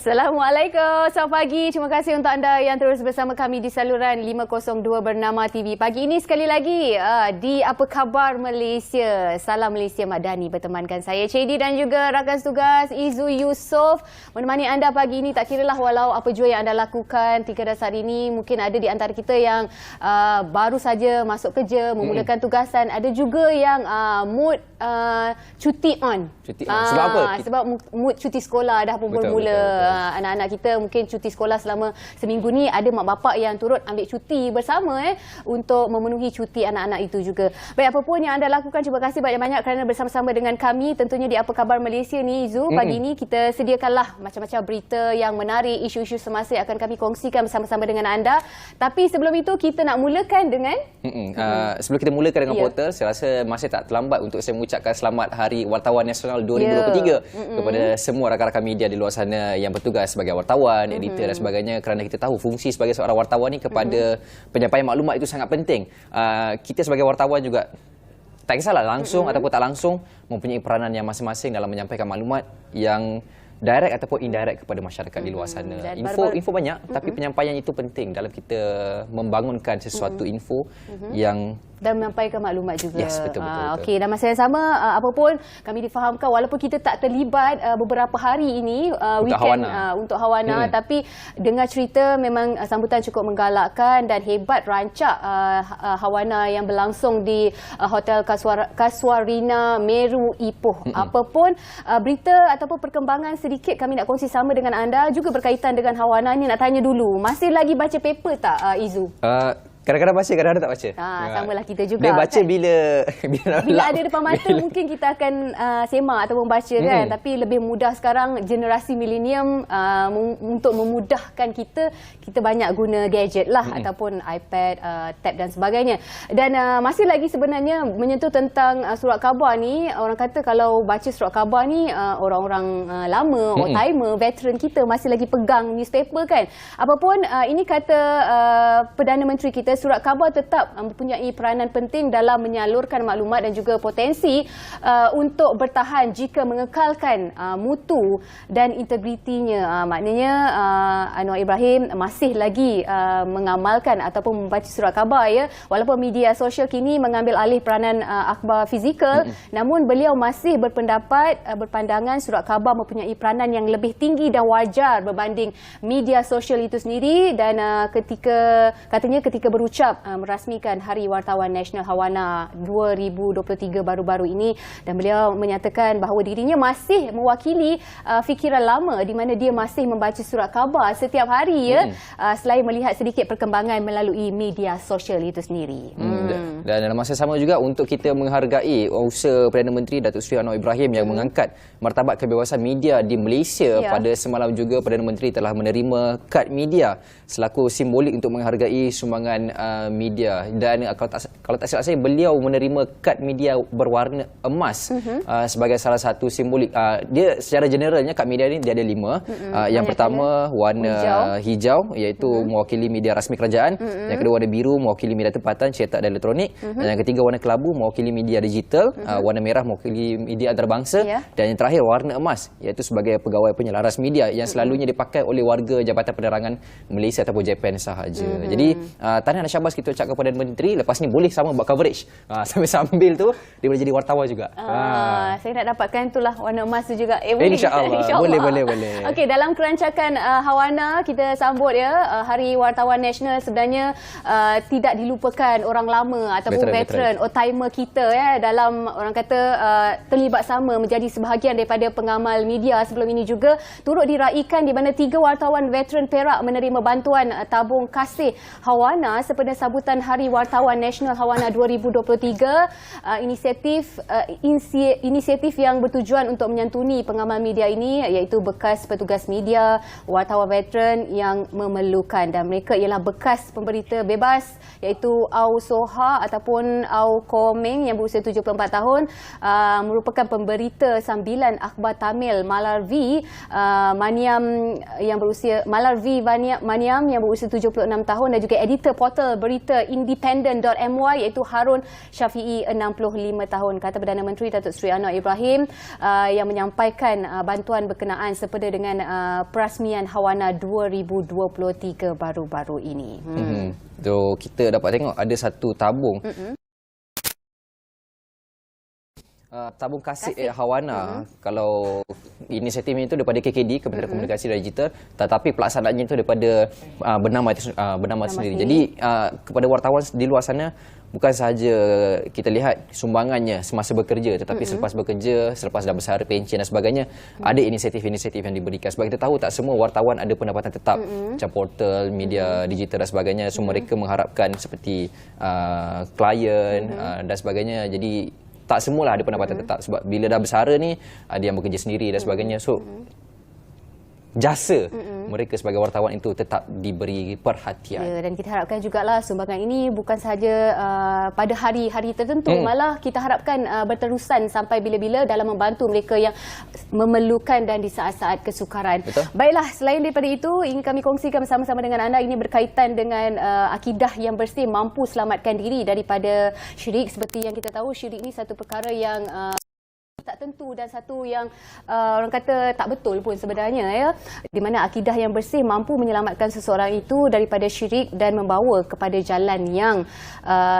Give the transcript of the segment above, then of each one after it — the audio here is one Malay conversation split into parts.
Assalamualaikum, selamat pagi. Terima kasih untuk anda yang terus bersama kami di saluran 502 bernama TV. Pagi ini sekali lagi di Apa Khabar Malaysia. Salam Malaysia, Mak Dani bertemankan saya Cedi dan juga rakan tugas Izu Yusof menemani anda pagi ini. Tak kiralah walau apa jua yang anda lakukan 3 saat ini. Mungkin ada di antara kita yang baru saja masuk kerja, memulakan tugasan. Ada juga yang mood cuti on. Sebab apa? Sebab mood cuti sekolah dah pun bermula. Anak-anak kita mungkin cuti sekolah selama seminggu ni. Ada mak bapak yang turut ambil cuti bersama untuk memenuhi cuti anak-anak itu juga. Baik, apa pun yang anda lakukan, terima kasih banyak-banyak kerana bersama-sama dengan kami. Tentunya di Apa Khabar Malaysia ni, Zu, pagi ni kita sediakanlah macam-macam berita yang menarik, isu-isu semasa yang akan kami kongsikan bersama-sama dengan anda. Tapi sebelum itu kita nak mulakan dengan sebelum kita mulakan dengan portal, saya rasa masih tak terlambat untuk saya mengucapkan selamat Hari Wartawan Nasional 2023 kepada semua rakan-rakan media di luar sana yang bertugas sebagai wartawan, editor dan sebagainya, kerana kita tahu fungsi sebagai seorang wartawan ni kepada penyampaian maklumat itu sangat penting. Kita sebagai wartawan juga tak kisahlah langsung ataupun tak langsung mempunyai peranan yang masing-masing dalam menyampaikan maklumat yang direct ataupun indirect kepada masyarakat di luar sana. Info banyak, tapi penyampaian itu penting dalam kita membangunkan sesuatu info yang dan menyampaikan maklumat juga. Yes, betul. Okey, dan masa yang sama, apa pun kami difahamkan walaupun kita tak terlibat beberapa hari ini weekend untuk Hawana, tapi dengar cerita memang sambutan cukup menggalakkan dan hebat rancak Hawana yang berlangsung di Hotel Casuarina Meru Ipoh. Apa pun berita ataupun perkembangan sedikit kami nak kongsi sama dengan anda juga berkaitan dengan Hawana ni. Nak tanya dulu, masih lagi baca paper tak, Izu? Kadang-kadang baca, kadang-kadang tak baca. Samalah kita juga. Dia baca kan? bila ada depan mata mungkin kita akan semak ataupun baca kan. Tapi lebih mudah sekarang generasi milenium untuk memudahkan kita banyak guna gadget lah ataupun iPad, tab dan sebagainya. Dan masih lagi sebenarnya menyentuh tentang surat khabar ni. Orang kata kalau baca surat khabar ni orang-orang lama, old timer, veteran kita masih lagi pegang newspaper kan. Apapun ini kata Perdana Menteri kita, surat khabar tetap mempunyai peranan penting dalam menyalurkan maklumat dan juga potensi untuk bertahan jika mengekalkan mutu dan integritinya. Maknanya Anwar Ibrahim masih lagi mengamalkan ataupun membaca surat khabar ya. Walaupun media sosial kini mengambil alih peranan akhbar fizikal, namun beliau masih berpandangan surat khabar mempunyai peranan yang lebih tinggi dan wajar berbanding media sosial itu sendiri. Dan ketika berucap merasmikan Hari Wartawan Nasional Hawana 2023 baru-baru ini, dan beliau menyatakan bahawa dirinya masih mewakili fikiran lama di mana dia masih membaca surat khabar setiap hari ya, selain melihat sedikit perkembangan melalui media sosial itu sendiri. Dan dalam masa sama juga untuk kita menghargai usaha Perdana Menteri Datuk Seri Anwar Ibrahim yang mengangkat martabat kebebasan media di Malaysia. Pada semalam juga Perdana Menteri telah menerima kad media selaku simbolik untuk menghargai sumbangan media. Dan kalau tak silap saya, beliau menerima kad media berwarna emas sebagai salah satu simbolik. Dia secara generalnya kad media ni dia ada 5. Yang pertama warna hijau iaitu mewakili media rasmi kerajaan. Yang kedua warna biru mewakili media tempatan, cetak dan elektronik. Dan yang ketiga warna kelabu mewakili media digital. Warna merah mewakili media antarabangsa. Dan yang terakhir warna emas iaitu sebagai pegawai penyelaras media yang selalunya dipakai oleh warga Jabatan Penerangan Malaysia ataupun JPN sahaja. Jadi tahniah dan syabas kita ucapkan kepada Menteri. Lepas ni boleh sama buat coverage. Sambil-sambil tu dia boleh jadi wartawan juga. Saya nak dapatkan itulah warna emas tu juga. InsyaAllah. Boleh. Okey, dalam kerancakan Hawana kita sambut ya Hari Wartawan Nasional. Sebenarnya tidak dilupakan orang lama ataupun veteran old timer kita ya, dalam orang kata terlibat sama menjadi sebahagian daripada pengamal media. Sebelum ini juga turut diraikan di mana 3 wartawan veteran Perak menerima bantuan tabung kasih Hawana sempena sambutan Hari Wartawan Nasional Hawana 2023. Inisiatif yang bertujuan untuk menyantuni pengamal media ini iaitu bekas petugas media, wartawan veteran yang memerlukan, dan mereka ialah bekas pemberita bebas iaitu Au Soha ataupun Au Komeng yang berusia 74 tahun, merupakan pemberita sambilan akhbar Tamil Malarvi Maniam yang berusia 76 tahun, dan juga editor portal portal berita independent.my, iaitu Harun Syafiee, 65 tahun. Kata Perdana Menteri Datuk Seri Anwar Ibrahim yang menyampaikan bantuan berkenaan sepeda dengan perasmian Hawana 2023 baru-baru ini. So, kita dapat tengok ada satu tabung. Tabung kasih Hawana. Kalau inisiatif itu daripada KKD, Kementerian Komunikasi dan Digital, tetapi pelaksanaannya itu daripada bernama sendiri. Jadi kepada wartawan di luar sana, bukan sahaja kita lihat sumbangannya semasa bekerja, tetapi selepas bekerja, selepas dah bersara pencen dan sebagainya, ada inisiatif-inisiatif yang diberikan. Sebab kita tahu tak semua wartawan ada pendapatan tetap macam portal, media digital dan sebagainya. So mereka mengharapkan seperti klien dan sebagainya. Jadi tak semualah ada pendapatan tetap, sebab bila dah bersara ni ada yang bekerja sendiri dan sebagainya. So jasa mereka sebagai wartawan itu tetap diberi perhatian. Ya, dan kita harapkan jugalah sumbangan ini bukan sahaja pada hari-hari tertentu, malah kita harapkan berterusan sampai bila-bila dalam membantu mereka yang memerlukan dan di saat-saat kesukaran. Betul. Baiklah, selain daripada itu, ingin kami kongsikan bersama-sama dengan anda, ini berkaitan dengan akidah yang bersih, mampu selamatkan diri daripada syirik. Seperti yang kita tahu, syirik ini satu perkara yang tak tentu dan satu yang orang kata tak betul pun sebenarnya, ya, di mana akidah yang bersih mampu menyelamatkan seseorang itu daripada syirik dan membawa kepada jalan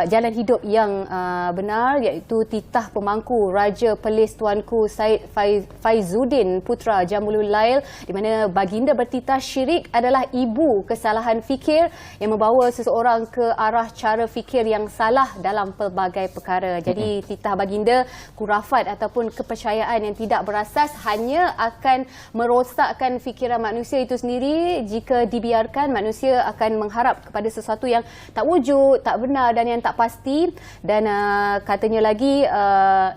jalan hidup yang benar, iaitu titah pemangku Raja Perlis Tuanku Said Faizuddin Putra Jamulul Lail, di mana baginda bertitah syirik adalah ibu kesalahan fikir yang membawa seseorang ke arah cara fikir yang salah dalam pelbagai perkara. Jadi titah baginda, khurafat ataupun kepercayaan yang tidak berasas hanya akan merosakkan fikiran manusia itu sendiri. Jika dibiarkan, manusia akan mengharap kepada sesuatu yang tak wujud, tak benar dan yang tak pasti. Dan katanya lagi,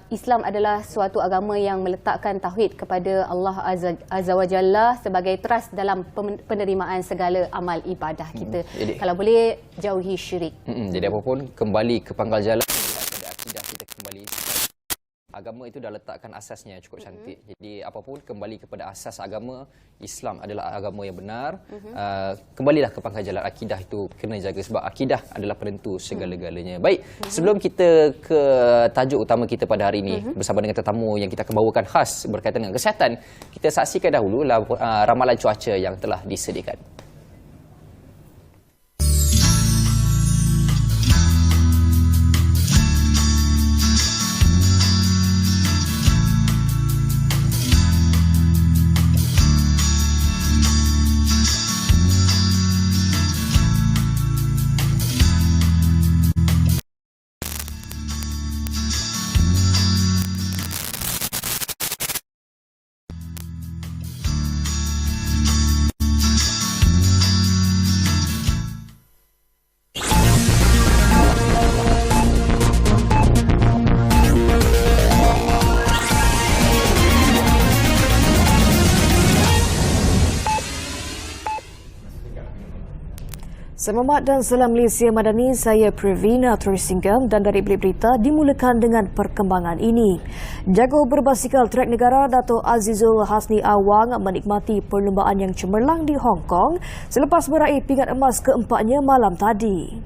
Islam adalah suatu agama yang meletakkan tauhid kepada Allah Azza wa Jalla sebagai teras dalam penerimaan segala amal ibadah kita. Kalau boleh, jauhi syirik. Jadi apapun, kembali ke pangkal jalan, pada akidah kita kembali. Agama itu dah letakkan asasnya cukup cantik. Jadi apapun, kembali kepada asas agama. Islam adalah agama yang benar. Kembalilah ke pangkal jalan. Akidah itu kena jaga, sebab akidah adalah penentu segala-galanya. Baik, sebelum kita ke tajuk utama kita pada hari ini bersama dengan tetamu yang kita akan bawakan khas berkaitan dengan kesihatan, kita saksikan dahulu ramalan cuaca yang telah disediakan. Selamat dan salam Malaysia Madani, saya Pravina Turisinggam dan dari Bilik Berita dimulakan dengan perkembangan ini. Jago berbasikal trek negara Dato' Azizul Hasni Awang menikmati perlumbaan yang cemerlang di Hong Kong selepas meraih pingat emas keempatnya malam tadi.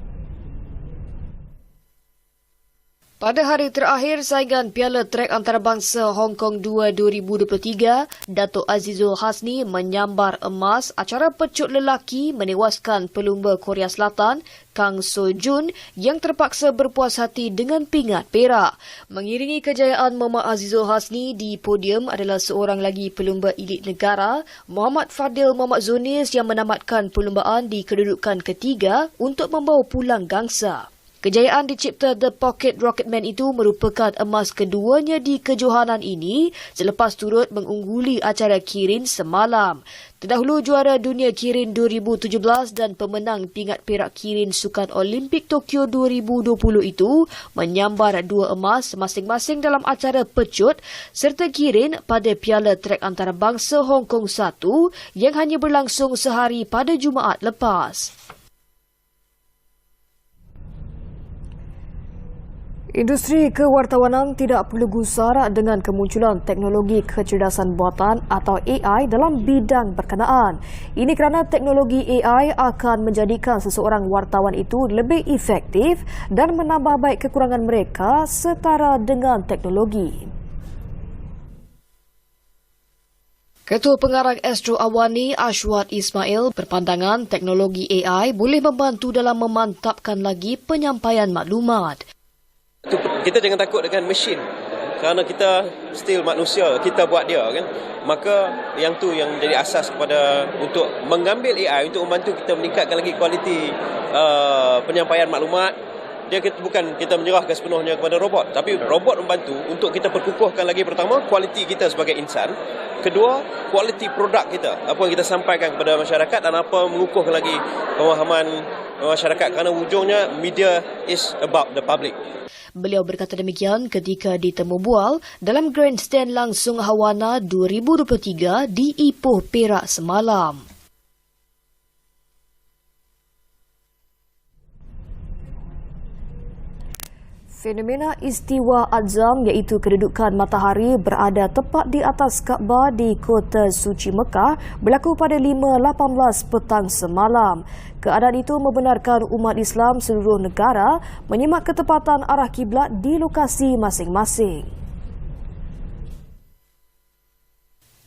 Pada hari terakhir saingan Piala Trek Antarabangsa Hong Kong 2 2023, Dato' Azizul Hasni menyambar emas acara pecut lelaki menewaskan pelumba Korea Selatan Kang So Jun yang terpaksa berpuas hati dengan pingat perak. Mengiringi kejayaan Muhammad Azizul Hasni di podium adalah seorang lagi pelumba elit negara, Muhammad Fadil Muhammad Zunis, yang menamatkan perlumbaan di kedudukan ketiga untuk membawa pulang gangsa. Kejayaan dicipta The Pocket Rocketman itu merupakan emas keduanya di kejohanan ini selepas turut mengungguli acara Kirin semalam. Terdahulu juara dunia Kirin 2017 dan pemenang pingat perak Kirin Sukan Olimpik Tokyo 2020 itu menyambar 2 emas masing-masing dalam acara pecut serta Kirin pada Piala Trek Antarabangsa Hong Kong 1 yang hanya berlangsung sehari pada Jumaat lepas. Industri kewartawanan tidak perlu gusar dengan kemunculan teknologi kecerdasan buatan atau AI dalam bidang berkenaan. Ini kerana teknologi AI akan menjadikan seseorang wartawan itu lebih efektif dan menambah baik kekurangan mereka setara dengan teknologi. Ketua Pengarang Astro Awani Ashwat Ismail berpandangan teknologi AI boleh membantu dalam memantapkan lagi penyampaian maklumat. Kita jangan takut dengan mesin kerana kita still manusia, kita buat dia kan. Maka yang tu yang jadi asas kepada untuk mengambil AI untuk membantu kita meningkatkan lagi kualiti penyampaian maklumat. Dia bukan kita menyerahkan sepenuhnya kepada robot, tapi robot membantu untuk kita perkukuhkan lagi pertama kualiti kita sebagai insan, kedua kualiti produk kita, apa yang kita sampaikan kepada masyarakat dan apa mengukuhkan lagi pemahaman masyarakat kerana ujungnya media is about the public. Beliau berkata demikian ketika ditemu bual dalam Grandstand Langsung Hawana 2023 di Ipoh, Perak semalam. Fenomena istiwa azam iaitu kedudukan matahari berada tepat di atas Kaabah di Kota Suci Mekah berlaku pada 5.18 petang semalam. Keadaan itu membenarkan umat Islam seluruh negara menyimak ketepatan arah kiblat di lokasi masing-masing.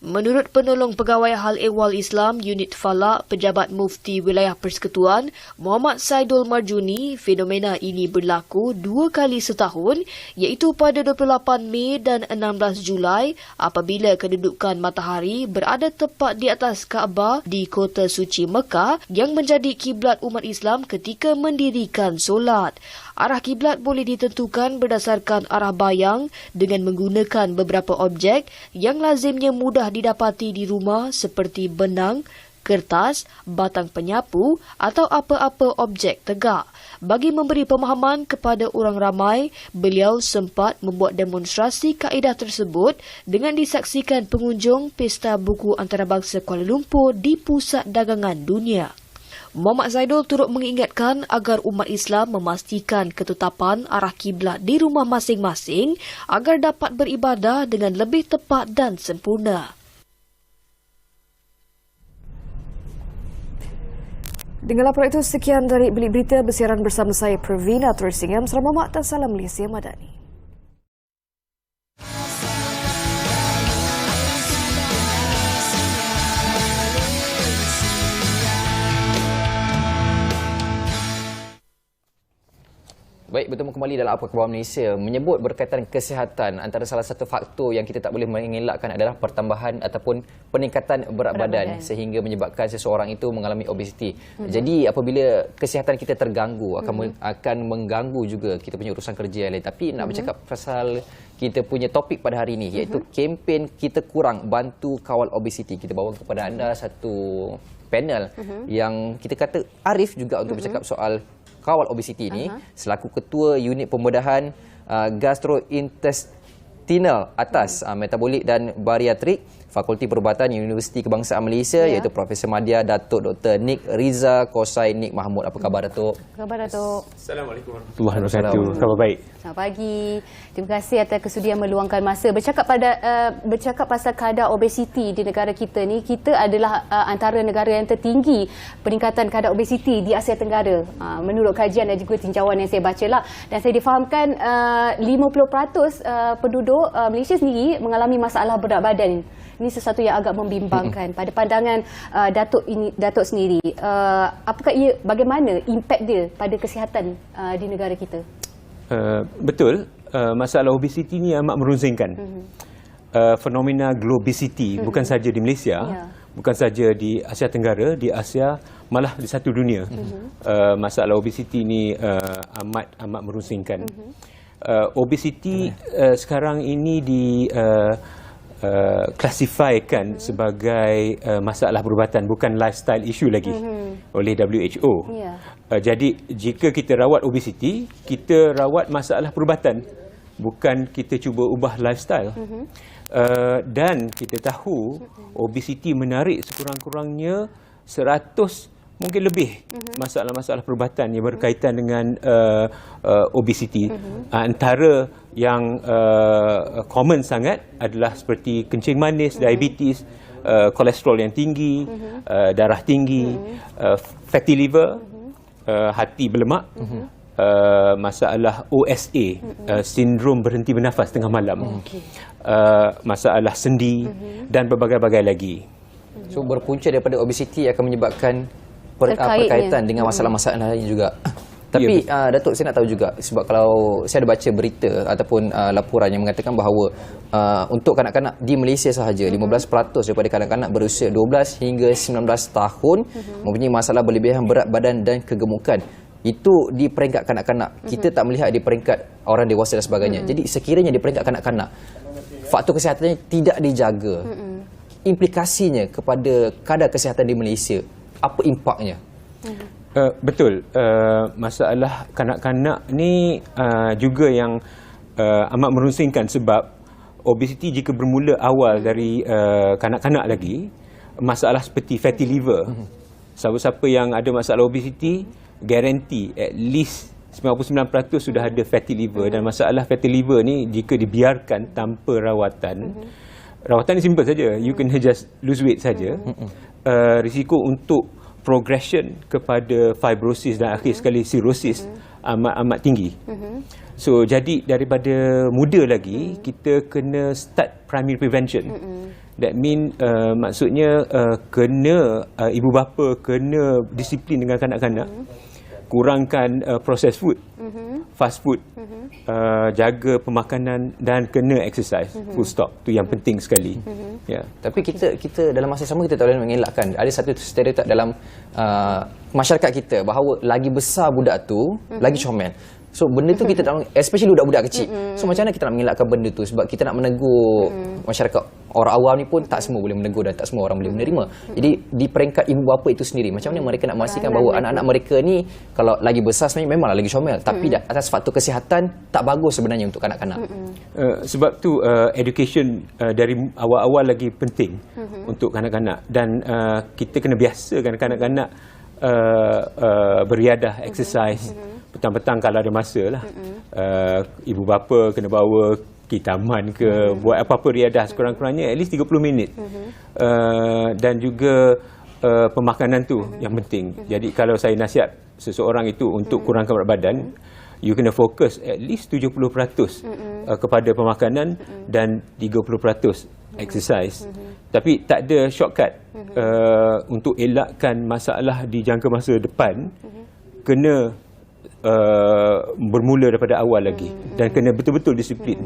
Menurut penolong pegawai hal ehwal Islam Unit Falak Pejabat Mufti Wilayah Persekutuan Muhammad Saidul Marjuni, fenomena ini berlaku 2 kali setahun iaitu pada 28 Mei dan 16 Julai apabila kedudukan matahari berada tepat di atas Kaabah di Kota Suci Mekah yang menjadi kiblat umat Islam ketika mendirikan solat. Arah kiblat boleh ditentukan berdasarkan arah bayang dengan menggunakan beberapa objek yang lazimnya mudah didapati di rumah seperti benang, kertas, batang penyapu atau apa-apa objek tegak. Bagi memberi pemahaman kepada orang ramai, beliau sempat membuat demonstrasi kaedah tersebut dengan disaksikan pengunjung Pesta Buku Antarabangsa Kuala Lumpur di Pusat Dagangan Dunia. Muhammad Zaidul turut mengingatkan agar umat Islam memastikan ketetapan arah kiblat di rumah masing-masing agar dapat beribadah dengan lebih tepat dan sempurna. Dengan laporan itu, sekian dari Bilik Berita bersiaran bersama saya Pravina Tersingam. Selamat dan salam Malaysia Madani. Baik, bertemu kembali dalam Apa Khabar Malaysia. Menyebut berkaitan kesihatan, antara salah satu faktor yang kita tak boleh mengelakkan adalah pertambahan ataupun peningkatan berat badan sehingga menyebabkan seseorang itu mengalami obesiti. Jadi apabila kesihatan kita terganggu akan mengganggu juga kita punya urusan kerja yang lain. Tapi nak bercakap pasal kita punya topik pada hari ini iaitu kempen Kita Kurang Bantu Kawal Obesiti. Kita bawa kepada anda satu panel yang kita kata arif juga untuk bercakap soal kawal obesiti ini selaku ketua unit pembedahan gastrointestinal atas metabolik dan bariatrik Fakulti Perubatan Universiti Kebangsaan Malaysia iaitu Profesor Madya Datuk Dr. Nik Riza Kosai Nik Mahmud. Apa khabar Datuk? Apa khabar Datuk? Assalamualaikum warahmatullahi wabarakatuh. Khabar baik. Selamat pagi. Terima kasih atas kesudian meluangkan masa bercakap pasal kadar obesiti di negara kita ni. Kita adalah antara negara yang tertinggi peningkatan kadar obesiti di Asia Tenggara. Menurut kajian dan juga tinjauan yang saya bacalah, dan saya difahamkan 50% penduduk Malaysia sendiri mengalami masalah berat badan. Ini sesuatu yang agak membimbangkan. Pada pandangan Datuk sendiri, apakah bagaimana impak dia pada kesihatan di negara kita? Betul, masalah obesiti ini amat merunsingkan. Fenomena globesity bukan saja di Malaysia, bukan saja di Asia Tenggara, di Asia, malah di satu dunia. Masalah obesiti ini amat merunsingkan. Obesiti sekarang ini klasifikasikan sebagai masalah perubatan, bukan lifestyle issue lagi oleh WHO. Jadi jika kita rawat obesiti, kita rawat masalah perubatan, bukan kita cuba ubah lifestyle. Dan kita tahu obesiti menarik sekurang-kurangnya 100 mungkin lebih masalah-masalah perubatan yang berkaitan dengan obesiti. Antara yang common sangat adalah seperti kencing manis, diabetes, kolesterol yang tinggi, darah tinggi, fatty liver, hati berlemak, masalah OSA, sindrom berhenti bernafas tengah malam, masalah sendi dan berbagai-bagai lagi. So berpunca daripada obesiti akan menyebabkan perkaitan dengan masalah-masalah lain juga. Tapi Datuk, saya nak tahu juga, sebab kalau saya ada baca berita ataupun laporan yang mengatakan bahawa untuk kanak-kanak di Malaysia sahaja 15% daripada kanak-kanak berusia 12 hingga 19 tahun mempunyai masalah berlebihan berat badan dan kegemukan. Itu di peringkat kanak-kanak. Kita tak melihat di peringkat orang dewasa dan sebagainya. Jadi sekiranya di peringkat kanak-kanak faktor kesihatannya tidak dijaga, implikasinya kepada kadar kesihatan di Malaysia, apa impaknya? Betul. Masalah kanak-kanak ni juga yang amat merungsingkan, sebab obesiti jika bermula awal dari kanak-kanak lagi, masalah seperti fatty liver. Siapa-siapa yang ada masalah obesiti, garanti at least 99% sudah ada fatty liver. Dan masalah fatty liver ni jika dibiarkan tanpa rawatan, rawatan ni simple saja, you can just lose weight saja. Risiko untuk progression kepada fibrosis dan akhir sekali cirrhosis amat tinggi. So jadi daripada muda lagi kita kena start primary prevention. That mean maksudnya kena ibu bapa kena disiplin dengan kanak-kanak, kurangkan processed food, fast food, jaga pemakanan dan kena exercise. Full stop. Tu yang penting sekali. Tapi kita dalam masa sama kita tak boleh mengelakkan ada satu stereotip dalam masyarakat kita bahawa lagi besar budak tu lagi comel. So benda tu kita tak, especially budak-budak kecil. So macam mana kita nak mengelakkan benda tu, sebab kita nak menegur masyarakat orang awam ni pun tak semua boleh menegur dan tak semua orang boleh menerima. Jadi di peringkat ibu bapa itu sendiri, macam mana mereka nak memastikan bahawa anak-anak mereka ni kalau lagi besar sebenarnya memanglah lagi comel, tapi atas faktor kesihatan tak bagus sebenarnya untuk kanak-kanak. Sebab tu education dari awal-awal lagi penting untuk kanak-kanak, dan kita kena biasakan kanak-kanak beriadah, exercise. Petang-petang kalau ada masa lah, ibu bapa kena bawa pergi taman ke, buat apa-apa riadah sekurang-kurangnya at least 30 minit. Dan juga pemakanan tu yang penting. Jadi kalau saya nasihat seseorang itu untuk kurangkan berat badan, you kena fokus at least 70% kepada pemakanan dan 30% exercise. Tapi tak ada shortcut. Untuk elakkan masalah di jangka masa depan, kena bermula daripada awal lagi dan kena betul-betul disiplin.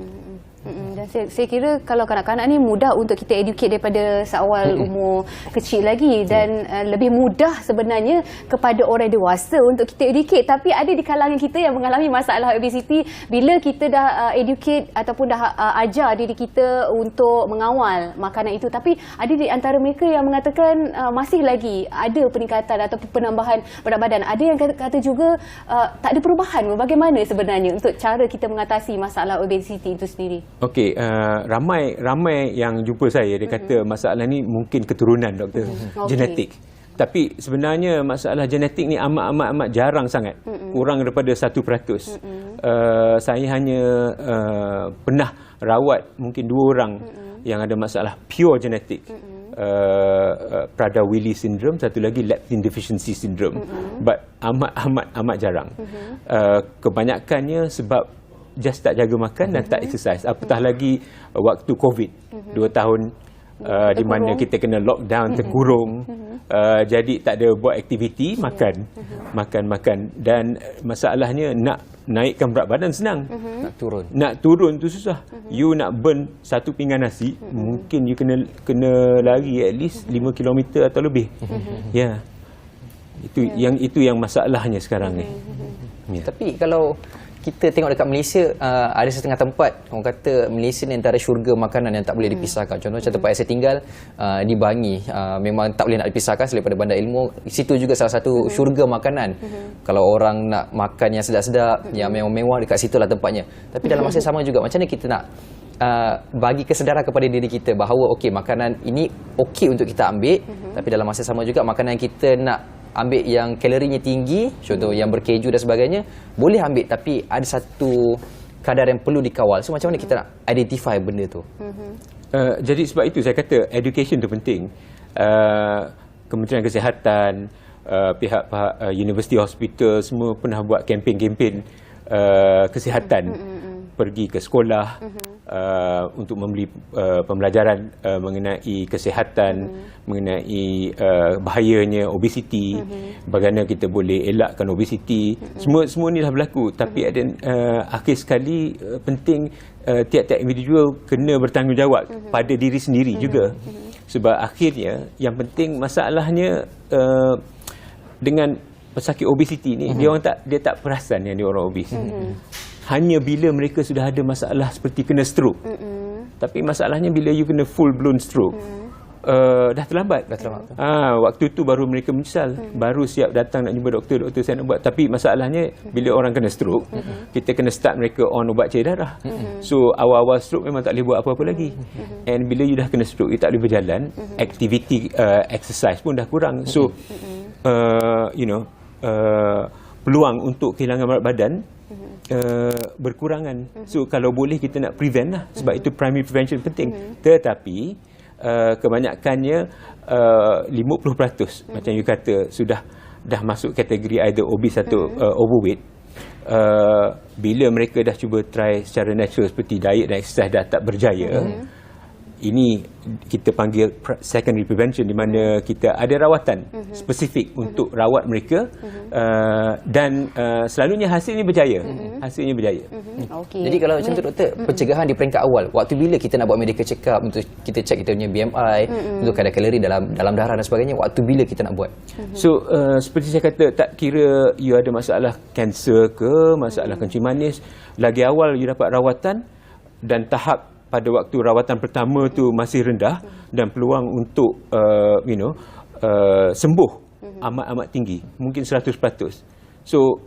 Dan saya kira kalau kanak-kanak ni mudah untuk kita educate daripada seawal umur kecil lagi, dan lebih mudah sebenarnya kepada orang dewasa untuk kita educate. Tapi ada di kalangan kita yang mengalami masalah obesiti, bila kita dah educate ataupun dah ajar diri kita untuk mengawal makanan itu, tapi ada di antara mereka yang mengatakan masih lagi ada peningkatan ataupun penambahan berat badan. Ada yang kata juga tak ada perubahan. Bagaimana sebenarnya untuk cara kita mengatasi masalah obesiti itu sendiri? Okey, ramai yang jumpa saya, dia kata masalah ni mungkin keturunan, doktor, genetik. Tapi sebenarnya masalah genetik ni amat jarang sangat, kurang daripada 1%. Saya hanya pernah rawat mungkin 2 orang yang ada masalah pure genetik. Prader-Willi syndrome, satu lagi leptin deficiency syndrome. But amat jarang. Kebanyakannya sebab just tak jaga makan dan tak exercise. Apatah lagi waktu COVID 2 tahun di mana kita kena lockdown, terkurung, jadi tak ada buat aktiviti, makan. Dan masalahnya nak naikkan berat badan senang, nak turun tu susah. You nak burn 1 pinggan nasi, mungkin you kena lari at least 5 km atau lebih. Itu yang masalahnya sekarang ni. Tapi kalau kita tengok dekat Malaysia, ada setengah tempat orang kata Malaysia ni antara syurga makanan yang tak boleh dipisahkan. Contoh macam tempat yang saya tinggal di Bangi, memang tak boleh nak dipisahkan daripada Bandar Ilmu. Situ juga salah satu syurga makanan. Kalau orang nak makan yang sedap-sedap, yang mewah-mewah, dekat situlah tempatnya. Tapi dalam masa sama juga, macam mana kita nak bagi kesedaran kepada diri kita bahawa okey, makanan ini okey untuk kita ambil, tapi dalam masa sama juga makanan yang kita nak ambil yang kalorinya tinggi, contoh yang berkeju dan sebagainya, boleh ambil, tapi ada satu kadar yang perlu dikawal. So macam mana kita nak identify benda tu? Jadi sebab itu saya kata education tu penting. Kementerian Kesihatan, pihak-pihak universiti, hospital semua pernah buat kempen-kempen kesihatan, pergi ke sekolah untuk memberi pembelajaran mengenai kesihatan, mengenai bahayanya obesiti, bagaimana kita boleh elakkan obesiti. Semua ni dah berlaku, tapi ada akhir sekali penting tiap-tiap individu kena bertanggungjawab pada diri sendiri juga. Sebab akhirnya yang penting masalahnya dengan pesakit obesiti ni, dia tak perasan yang dia orang obes. Hanya bila mereka sudah ada masalah seperti kena stroke. Tapi masalahnya bila you kena full blown stroke, dah terlambat. Waktu tu baru mereka menyesal, baru siap datang nak jumpa doktor saya nak buat. Tapi masalahnya bila orang kena stroke, kita kena start mereka on ubat cair darah. So awal-awal stroke memang tak boleh buat apa-apa lagi. And bila you dah kena stroke, you tak boleh berjalan, activity exercise pun dah kurang. So peluang untuk kehilangan berat badan berkurangan. So kalau boleh kita nak prevent lah, sebab itu primary prevention penting. Tetapi kebanyakannya 50% macam you kata sudah dah masuk kategori either obese atau overweight. Bila mereka dah cuba try secara natural seperti diet dan exercise dah tak berjaya, ini kita panggil secondary prevention, di mana kita ada rawatan spesifik untuk rawat mereka, dan selalunya hasilnya berjaya. Hasilnya berjaya. Okay. Jadi kalau macam tu doktor, pencegahan di peringkat awal, waktu bila kita nak buat medical check up untuk kita check kita punya BMI, untuk kadar kalori dalam darah dan sebagainya, waktu bila kita nak buat? So seperti saya kata, tak kira you ada masalah kanser ke, masalah kencing manis, lagi awal you dapat rawatan dan tahap pada waktu rawatan pertama tu masih rendah, dan peluang untuk sembuh amat-amat tinggi, mungkin 100%. So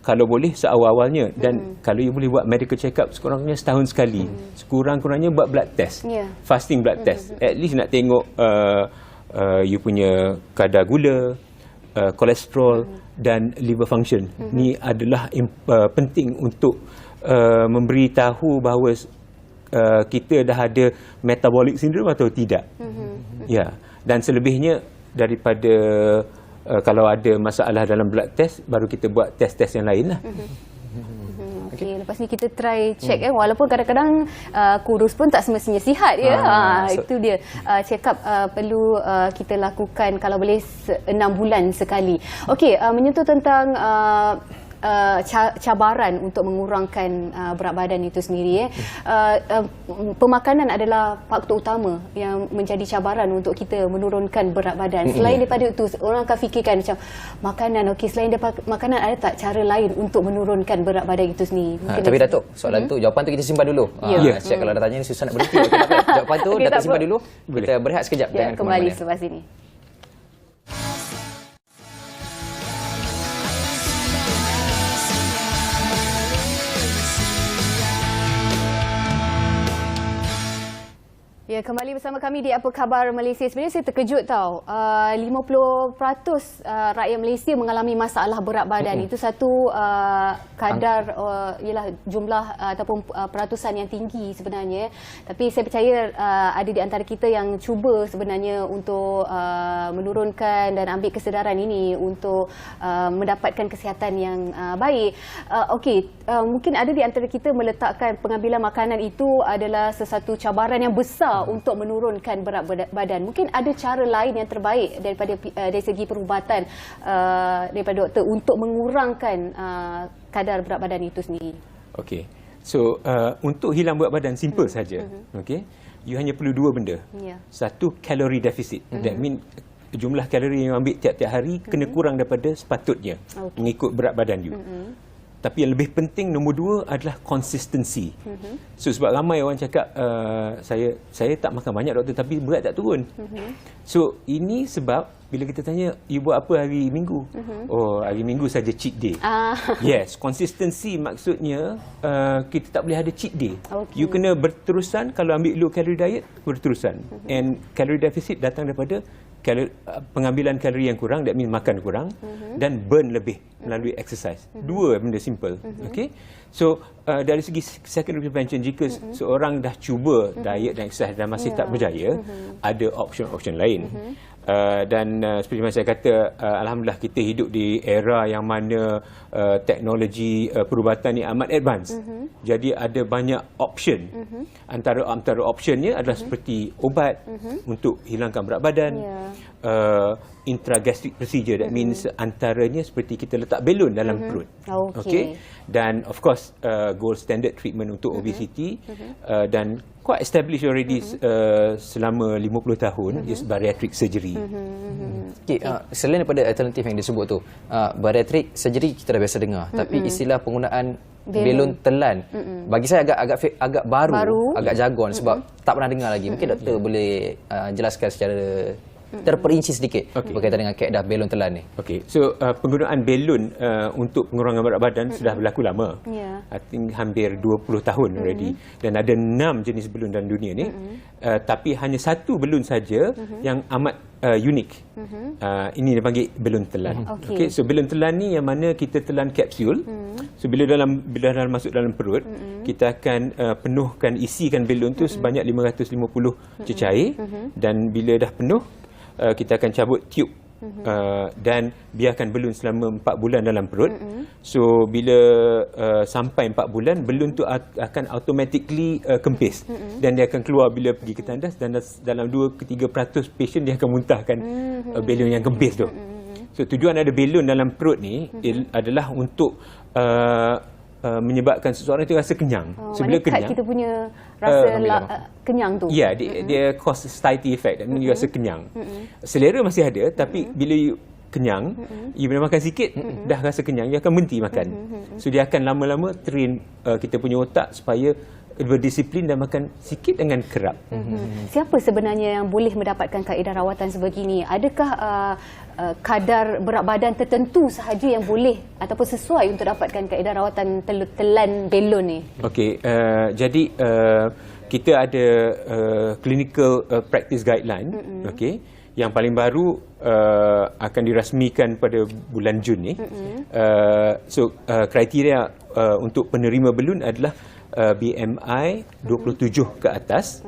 kalau boleh seawal-awalnya, dan kalau you boleh buat medical check up sekurang-kurangnya setahun sekali, sekurang-kurangnya buat blood test, fasting blood test, at least nak tengok you punya kadar gula, kolesterol dan liver function. Ni adalah penting untuk memberitahu bahawa kita dah ada metabolic syndrome atau tidak. Ya, dan selebihnya daripada kalau ada masalah dalam blood test, baru kita buat test-test yang lain lah. Okay, lepas ni kita try check walaupun kadang-kadang kurus pun tak semestinya sihat ya. Itu dia. Check up perlu kita lakukan kalau boleh 6 bulan sekali. Okey, menyentuh tentang cabaran untuk mengurangkan berat badan itu sendiri. Pemakanan adalah faktor utama yang menjadi cabaran untuk kita menurunkan berat badan. Selain daripada itu, orang akan fikirkan macam makanan, okey, selain daripada makanan, ada tak cara lain untuk menurunkan berat badan itu sendiri? Tapi Datuk, soalan tu, jawapan tu kita simpan dulu. Siap, kalau dah tanya ni susah nak berhenti. Jawapan tu Datuk simpan dulu. Kita berehat sekejap. Jangan kembali selepas ini. Ya, kembali bersama kami di Apa Khabar Malaysia. Sebenarnya saya terkejut tau. 50% rakyat Malaysia mengalami masalah berat badan. Itu satu kadar ialah jumlah ataupun peratusan yang tinggi sebenarnya. Tapi saya percaya ada di antara kita yang cuba sebenarnya untuk menurunkan dan ambil kesedaran ini untuk mendapatkan kesihatan yang baik. Okey, mungkin ada di antara kita meletakkan pengambilan makanan itu adalah sesuatu cabaran yang besar untuk menurunkan berat badan. Mungkin ada cara lain yang terbaik daripada dari segi perubatan daripada doktor untuk mengurangkan kadar berat badan itu sendiri. Okey. So untuk hilang berat badan simple saja. Okey. You hanya perlu 2 benda. Satu, kalori deficit. That mean jumlah kalori yang ambil tiap-tiap hari kena kurang daripada sepatutnya mengikut berat badan you. Tapi yang lebih penting nombor 2 adalah konsistensi. So sebab ramai orang cakap saya tak makan banyak doktor tapi berat tak turun. So ini sebab bila kita tanya, you buat apa hari Minggu? Oh, hari Minggu saja cheat day. Yes, consistency maksudnya kita tak boleh ada cheat day. You kena berterusan. Kalau ambil low calorie diet, berterusan. And calorie deficit datang daripada pengambilan kalori yang kurang, that means makan kurang, dan burn lebih melalui exercise. Dua benda simple. Okay? So dari segi secondary prevention, jika seorang dah cuba diet dan exercise dan masih tak berjaya, ada option-option lain. Dan seperti mana saya kata, alhamdulillah kita hidup di era yang mana teknologi perubatan ni amat advance. Jadi ada banyak option. Antara optionnya adalah seperti ubat untuk hilangkan berat badan, intragastric procedure, that means antaranya seperti kita letak belon dalam perut. Okay. Dan of course gold standard treatment untuk obesity, dan quite established already selama 50 tahun is bariatric surgery. Okay, selain daripada alternatif yang disebut tu, bariatric surgery kita dah biasa dengar, tapi istilah penggunaan belon telan bagi saya agak baru, agak jargon sebab tak pernah dengar lagi. Mungkin doktor boleh jelaskan secara terperinci sedikit berkaitan dengan kaedah belon telan ni. Okey, so penggunaan belon untuk pengurangan berat badan sudah berlaku lama. I think hampir 20 tahun already. Dan ada 6 jenis belon dalam dunia ni. Tapi hanya satu belon saja yang amat unik. Ini dipanggil belon telan. Okey, so belon telan ni yang mana kita telan kapsul. So bila dalam masuk dalam perut, kita akan isikan belon tu sebanyak 550 cecair, dan bila dah penuh, kita akan cabut tube dan biarkan belon selama 4 bulan dalam perut. So bila sampai 4 bulan, belon tu akan automatically kempis, dan dia akan keluar bila pergi ke tandas, dan dalam 2-3% patient dia akan muntahkan belon yang kempis tu. So tujuan ada belon dalam perut ni adalah untuk menyebabkan seseorang itu rasa kenyang. So bila kenyang, kita punya rasa kenyang tu. Ya, dia cause satiety effect, dan you rasa kenyang. Selera masih ada, tapi bila you kenyang, you bila makan sikit dah rasa kenyang, you akan berhenti makan. So dia akan lama-lama train kita punya otak supaya berdisiplin dan makan sikit dengan kerap. Siapa sebenarnya yang boleh mendapatkan kaedah rawatan sebegini? Adakah kadar berat badan tertentu sahaja yang boleh ataupun sesuai untuk dapatkan kaedah rawatan telan belon ni? Okey, jadi kita ada clinical practice guideline, okey, yang paling baru akan dirasmikan pada bulan Jun ni. So kriteria untuk penerima belon adalah BMI 27 ke atas,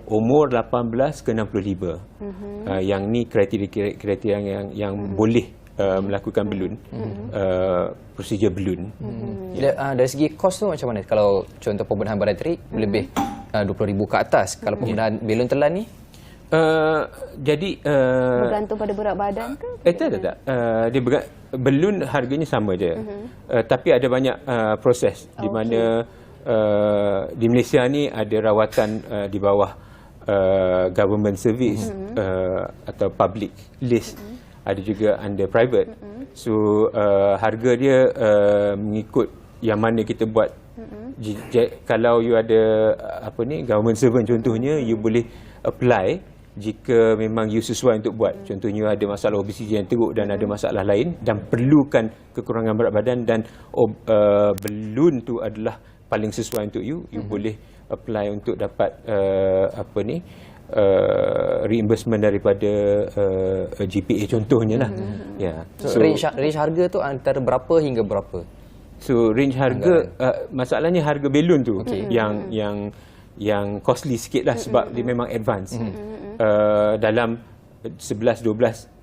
umur 18 ke 65. Yang ni kriteria yang boleh melakukan belon, prosedur belon. Dari segi kos tu macam mana? Kalau contoh pembedahan bariatrik lebih 20,000 ke atas. Kalau pembedahan belon telan ni? Jadi bergantung pada berat badan ke? Tak. Dia belon harganya sama je. Tapi ada banyak proses di mana di Malaysia ni ada rawatan di bawah government service atau public list, ada juga under private. So harga dia mengikut yang mana kita buat. Kalau you ada government servant contohnya, you boleh apply jika memang you sesuai untuk buat. Contohnya ada masalah obesiti yang teruk dan ada masalah lain dan perlukan kekurangan berat badan, dan belon tu adalah paling sesuai untuk you, boleh apply untuk dapat reimbursement daripada GPA contohnya lah. So range harga tu antara berapa hingga berapa? So range harga, masalahnya harga belon tu yang costly sikit lah, sebab dia memang advance. Dalam 11-12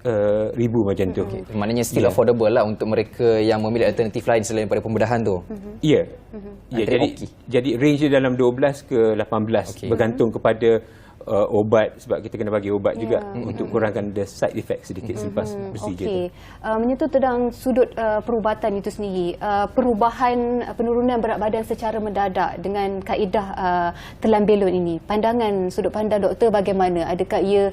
ribu macam tu. Maknanya still affordable lah untuk mereka yang memilih alternatif lain selain daripada pembedahan tu. Ya. Jadi range dia dalam 12 ke 18, bergantung kepada obat, sebab kita kena bagi obat juga untuk kurangkan the side effect sedikit selepas procedure. Menyentuh tentang sudut perubatan itu sendiri, penurunan berat badan secara mendadak dengan kaedah telan belon ini, sudut pandang doktor bagaimana? Adakah ia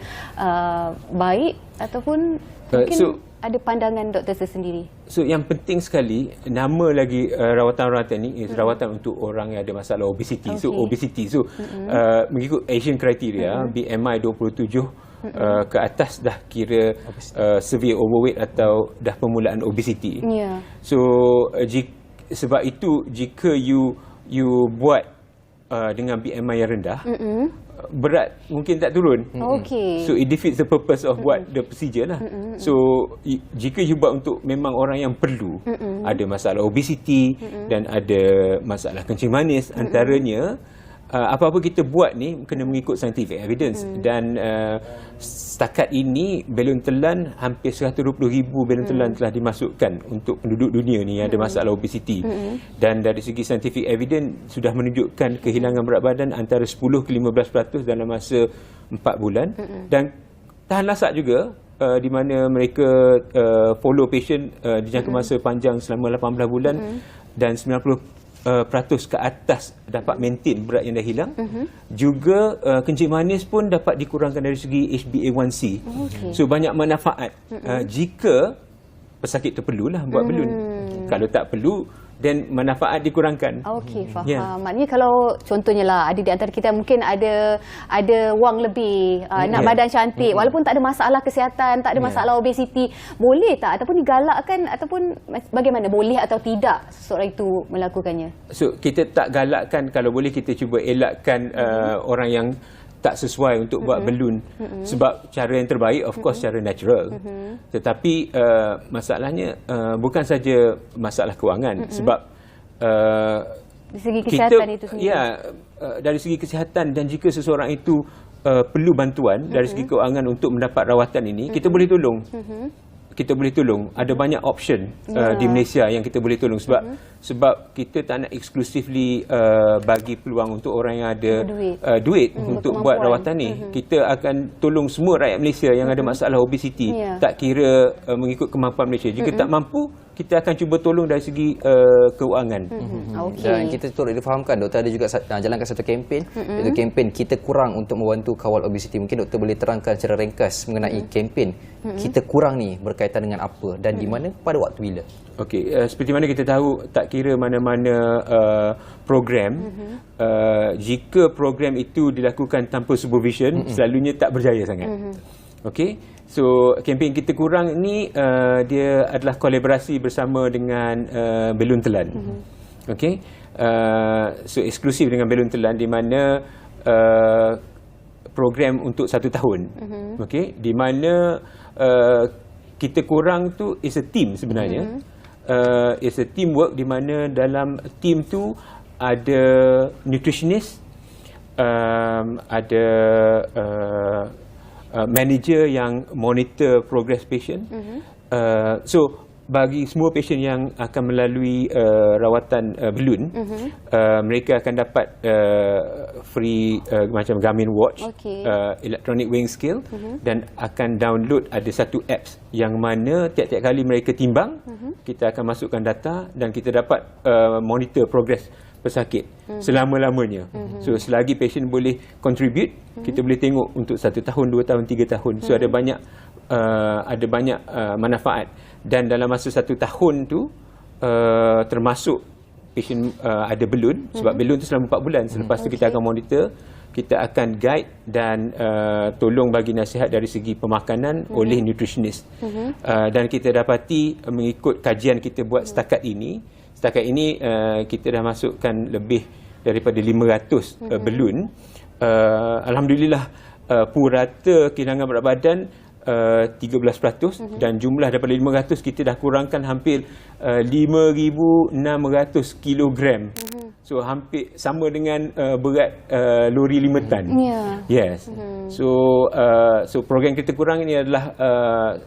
baik ataupun mungkin ada pandangan doktor tersendiri? So yang penting sekali, nama lagi rawatan-rawatan ni is rawatan untuk orang yang ada masalah obesiti. So obesity, so mengikut Asian criteria, BMI 27 ke atas dah kira severe overweight atau dah permulaan obesity. Yeah. So sebab itu jika you buat dengan BMI yang rendah, berat mungkin tak turun. Okey. So it defeats the purpose of buat the procedure lah. So jika you buat untuk memang orang yang perlu, ada masalah obesity dan ada masalah kencing manis, antaranya apa-apa kita buat ni kena mengikut scientific evidence. Dan setakat ini belon telan hampir 120,000 belon telan telah dimasukkan untuk penduduk dunia ni yang ada masalah obesity. Dan dari segi scientific evidence sudah menunjukkan kehilangan berat badan antara 10 ke 15% dalam masa 4 bulan. Dan tahan lasak juga, di mana mereka follow patient di jangka masa panjang selama 18 bulan dan 90% ke atas dapat maintain berat yang dah hilang. Juga kencing manis pun dapat dikurangkan dari segi HbA1c. So banyak manfaat jika pesakit tu perlulah buat belun. Kalau tak perlu, dan manfaat dikurangkan. Okey, faham. Maknanya kalau contohnya lah, ada di antara kita mungkin ada wang lebih, nak badan cantik, walaupun tak ada masalah kesihatan, tak ada masalah obesiti, boleh tak ataupun digalakkan ataupun bagaimana, boleh atau tidak seseorang itu melakukannya? So kita tak galakkan, kalau boleh kita cuba elakkan orang yang tak sesuai untuk buat belun. Sebab cara yang terbaik of course cara natural. Tetapi masalahnya bukan saja masalah kewangan. Sebab dari segi kesihatan itu sendiri. Ya, dari segi kesihatan, dan jika seseorang itu perlu bantuan dari segi kewangan untuk mendapat rawatan ini, kita boleh tolong. Kita boleh tolong. Ada banyak option di Malaysia yang kita boleh tolong. Sebab kita tak nak exclusively bagi peluang untuk orang yang ada duit untuk buat rawatan ni. Kita akan tolong semua rakyat Malaysia yang ada masalah obesity. Tak kira mengikut kemampuan Malaysia. Jika tak mampu, kita akan cuba tolong dari segi keuangan. Dan kita turut difahamkan, doktor ada juga jalankan satu kempen, iaitu kempen Kita Kurang untuk membantu kawal obesiti. Mungkin doktor boleh terangkan secara ringkas mengenai kempen Kita Kurang ni berkaitan dengan apa dan di mana, pada waktu bila? Okey, seperti mana kita tahu, tak kira mana-mana program, jika program itu dilakukan tanpa supervision, selalunya tak berjaya sangat. Okey. So, kempen Kita Kurang ni dia adalah kolaborasi bersama dengan Belon Telan. Okey. So eksklusif dengan Belon Telan, di mana program untuk 1 tahun. Okey, di mana Kita Kurang tu is a team sebenarnya. It's a teamwork, di mana dalam team tu ada nutritionist, ada manager yang monitor progress patient. So bagi semua patient yang akan melalui rawatan belun, mereka akan dapat free macam Garmin watch, electronic weighing scale, dan akan download ada satu apps yang mana tiap-tiap kali mereka timbang, kita akan masukkan data dan kita dapat monitor progress pesakit selama-lamanya. So selagi patient boleh contribute, kita boleh tengok untuk 1 tahun, 2 tahun, 3 tahun. So ada banyak manfaat. Dan dalam masa 1 tahun tu termasuk patient ada belun, sebab belun tu selama 4 bulan. Selepas tu kita akan monitor, kita akan guide dan tolong bagi nasihat dari segi pemakanan oleh nutritionist. Dan kita dapati mengikut kajian kita buat setakat ini kita dah masukkan lebih daripada 500 belun. Alhamdulillah, purata kehilangan berat badan 13%, dan jumlah daripada 500 kita dah kurangkan hampir 5,600 kilogram. So hampir sama dengan berat lori 5 tan. Yes. So program Kita Kurang ini adalah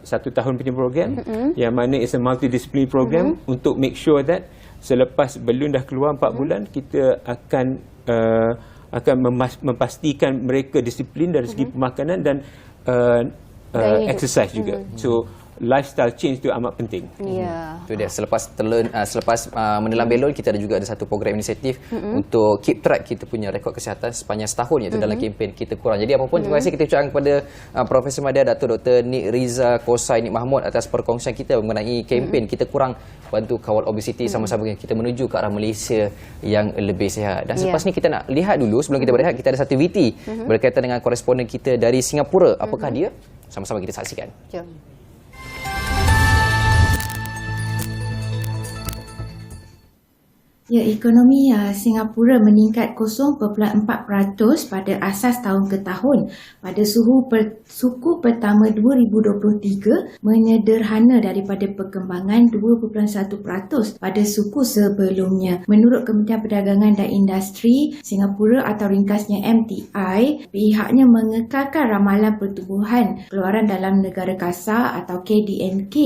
1 tahun punya program, yang mana is a multidisciplinary program untuk make sure that selepas belun dah keluar 4 bulan, kita akan memastikan mereka disiplin dari segi pemakanan dan exercise juga. So lifestyle change itu amat penting. Itu dia. Selepas menelan belon, kita ada satu program inisiatif untuk keep track kita punya rekod kesihatan sepanjang setahun, iaitu dalam kempen Kita Kurang. Jadi apapun, terima kasih kita ucapkan kepada Profesor Madya, Dr. Nik Riza Kosai Nik Mahmud atas perkongsian kita mengenai kempen Kita Kurang, bantu kawal obesiti sama-sama kita menuju ke arah Malaysia yang lebih sihat. Dan selepas ni kita nak lihat dulu, sebelum kita berehat, kita ada satu VT berkaitan dengan koresponden kita dari Singapura. Apakah dia? Sama-sama kita saksikan. Jom. Ya, ekonomi Singapura meningkat 0.4% pada asas tahun ke tahun pada suku pertama 2023 menyederhana daripada perkembangan 2.1% pada suku sebelumnya. Menurut Kementerian Perdagangan dan Industri Singapura atau ringkasnya MTI, pihaknya mengekalkan ramalan pertumbuhan keluaran dalam negara kasar atau KDNK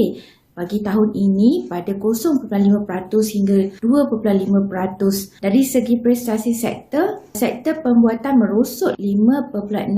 bagi tahun ini pada 0.5% hingga 2.5%. Dari segi prestasi sektor pembuatan merosot 5.6%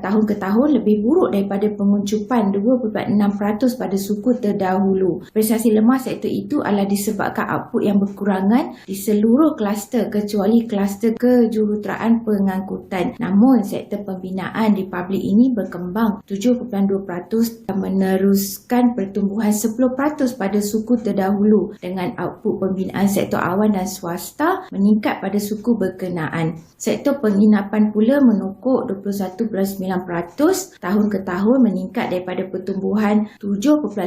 tahun ke tahun, lebih buruk daripada penguncupan 2.6% pada suku terdahulu. Prestasi lemah sektor itu adalah disebabkan output yang berkurangan di seluruh kluster kecuali kluster kejuruteraan pengangkutan. Namun sektor pembinaan di publik ini berkembang 7.2% dan meneruskan pertumbuhan 10% pada suku terdahulu, dengan output pembinaan sektor awan dan swasta meningkat pada suku berkenaan. Sektor penginapan pula menukuk 21.9% tahun ke tahun, meningkat daripada pertumbuhan 7.8%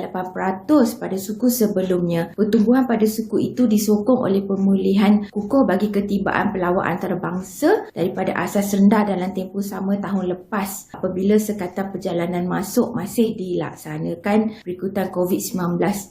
pada suku sebelumnya. Pertumbuhan pada suku itu disokong oleh pemulihan kukuh bagi ketibaan pelawat antarabangsa daripada asas rendah dalam tempoh sama tahun lepas apabila sekatan perjalanan masuk masih dilaksanakan berikutan COVID-19.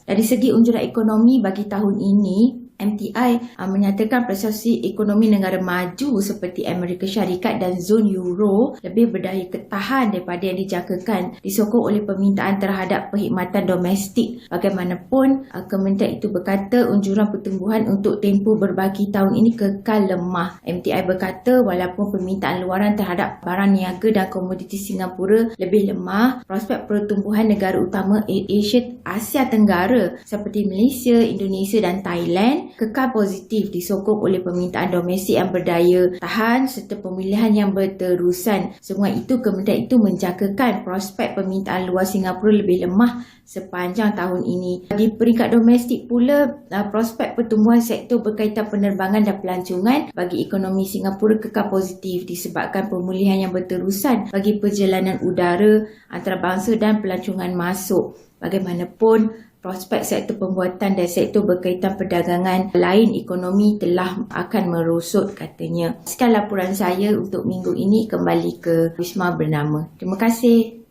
Dari segi unjuran ekonomi bagi tahun ini, MTI menyatakan prestasi ekonomi negara maju seperti Amerika Syarikat dan zon Euro lebih berdaya ketahan daripada yang dijangkakan, disokong oleh permintaan terhadap perkhidmatan domestik. Bagaimanapun, kementerian itu berkata unjuran pertumbuhan untuk tempoh berbagi tahun ini kekal lemah. MTI berkata walaupun permintaan luaran terhadap barang niaga dan komoditi Singapura lebih lemah, prospek pertumbuhan negara utama Asia Tenggara seperti Malaysia, Indonesia dan Thailand kekal positif, disokong oleh permintaan domestik yang berdaya tahan serta pemilihan yang berterusan. Semua itu, kementerian itu menjangkakan prospek permintaan luar Singapura lebih lemah sepanjang tahun ini. Bagi peringkat domestik pula, prospek pertumbuhan sektor berkaitan penerbangan dan pelancongan bagi ekonomi Singapura kekal positif disebabkan pemulihan yang berterusan bagi perjalanan udara antarabangsa dan pelancongan masuk. Bagaimanapun, prospek sektor pembuatan dan sektor berkaitan perdagangan lain ekonomi telah akan merosot, katanya. Sekian laporan saya untuk minggu ini, kembali ke Wisma Bernama. Terima kasih.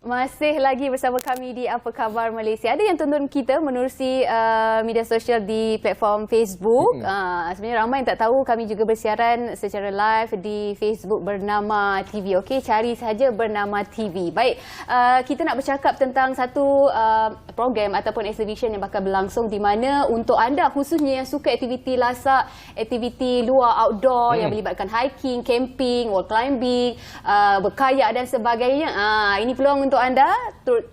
Masih lagi bersama kami di Apa Khabar Malaysia. Ada yang tonton kita menerusi media sosial di platform Facebook. Sebenarnya ramai yang tak tahu kami juga bersiaran secara live di Facebook Bernama TV. Okey, cari saja Bernama TV. Baik, kita nak bercakap tentang satu program ataupun exhibition yang bakal berlangsung di mana untuk anda khususnya yang suka aktiviti lasak, aktiviti luar outdoor yang melibatkan hiking, camping, wall climbing, berkayak dan sebagainya. Ini peluang untuk anda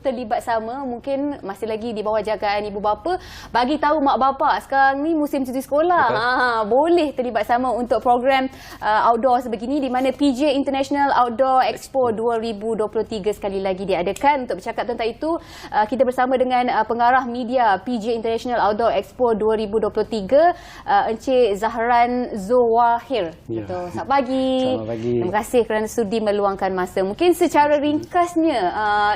terlibat sama, mungkin masih lagi di bawah jagaan ibu bapa. Bagi tahu mak bapa sekarang ni musim cuti sekolah, boleh terlibat sama untuk program outdoor sebegini di mana PJ International Outdoor Expo 2023 sekali lagi diadakan. Untuk bercakap tentang itu, kita bersama dengan pengarah media PJ International Outdoor Expo 2023, Encik Zahran Zawahir. Selamat pagi. Selamat pagi. Terima kasih kerana sudi meluangkan masa. Mungkin secara ringkasnya,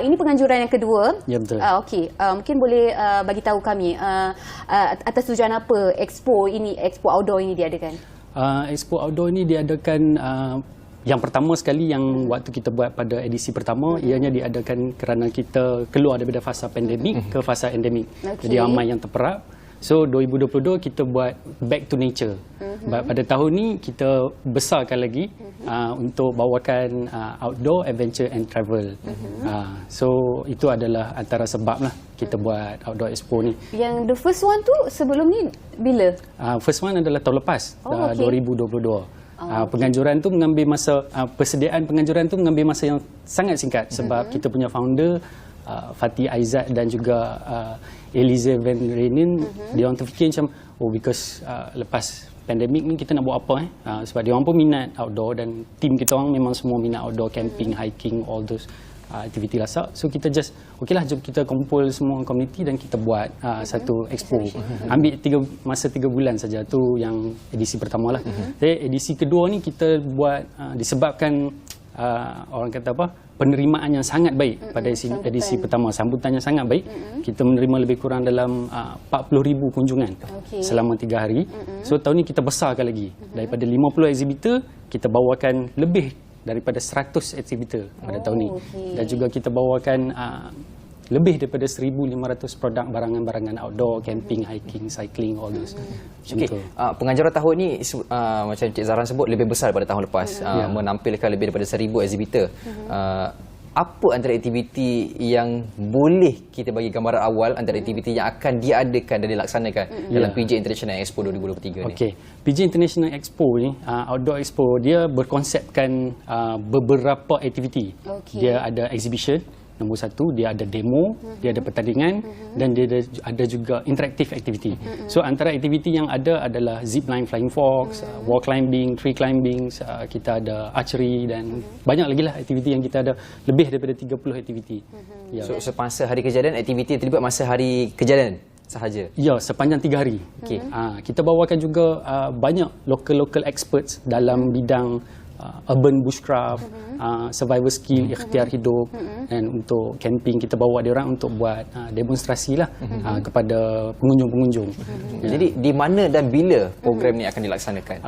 ini penganjuran yang kedua. Ya, betul. Okey, mungkin boleh bagi tahu kami atas tujuan apa expo outdoor ini diadakan? Expo outdoor ini diadakan yang pertama sekali yang waktu kita buat pada edisi pertama, ianya diadakan kerana kita keluar daripada fasa pandemik ke fasa endemik. Jadi ramai yang terperap. So 2022 kita buat back to nature. Pada tahun ni kita besarkan lagi untuk bawakan outdoor adventure and travel. So itu adalah antara sebab lah kita buat outdoor expo ni. Yang the first one tu sebelum ni bila? First one adalah tahun lepas, 2022. Penganjuran tu mengambil masa, persediaan penganjuran tu mengambil masa yang sangat singkat sebab kita punya founder Fatih Aizat dan juga Eliza Van Reenen, dia orang terfikir macam because lepas pandemik ni kita nak buat apa sebab dia orang pun minat outdoor dan team kita orang memang semua minat outdoor, camping, hiking, all those aktiviti lasak. So kita just okeylah, jom kita kumpul semua community dan kita buat satu expo. Ambil masa 3 bulan saja, tu yang edisi pertama lah. Jadi edisi kedua ni kita buat disebabkan orang kata apa, penerimaan yang sangat baik pada edisi pertama, sambutannya sangat baik. Kita menerima lebih kurang dalam 40,000 kunjungan selama 3 hari. So tahun ni kita besarkan lagi, daripada 50 exhibitor kita bawakan lebih daripada 100 exhibitor pada tahun ni. Dan juga kita bawakan lebih daripada 1,500 produk barangan-barangan outdoor, camping, hiking, cycling, all those. Penganjuran tahun ni macam Cik Zahran sebut lebih besar pada tahun lepas, menampilkan lebih daripada 1,000 exhibitor. Apa antara aktiviti yang boleh kita bagi gambaran awal antara aktiviti yang akan diadakan dan dilaksanakan dalam PJ International Expo 2023 ni? PJ International Expo ni, outdoor expo, dia berkonsepkan beberapa aktiviti. Dia ada exhibition, nombor 1, dia ada demo, dia ada pertandingan dan dia ada juga interactive activity. So antara aktiviti yang ada adalah zipline, flying fox, wall climbing, tree climbing, kita ada archery dan banyak lagi lah aktiviti yang kita ada, lebih daripada 30 aktiviti. So semasa hari kejadian, aktiviti terlibat masa hari kejadian sahaja? Ya, sepanjang 3 hari. Kita bawakan juga banyak local experts dalam bidang urban bushcraft, survival skill, ikhtiar hidup, dan untuk camping kita bawa dia orang untuk buat demonstrasi lah kepada pengunjung-pengunjung. Jadi di mana dan bila program ni akan dilaksanakan?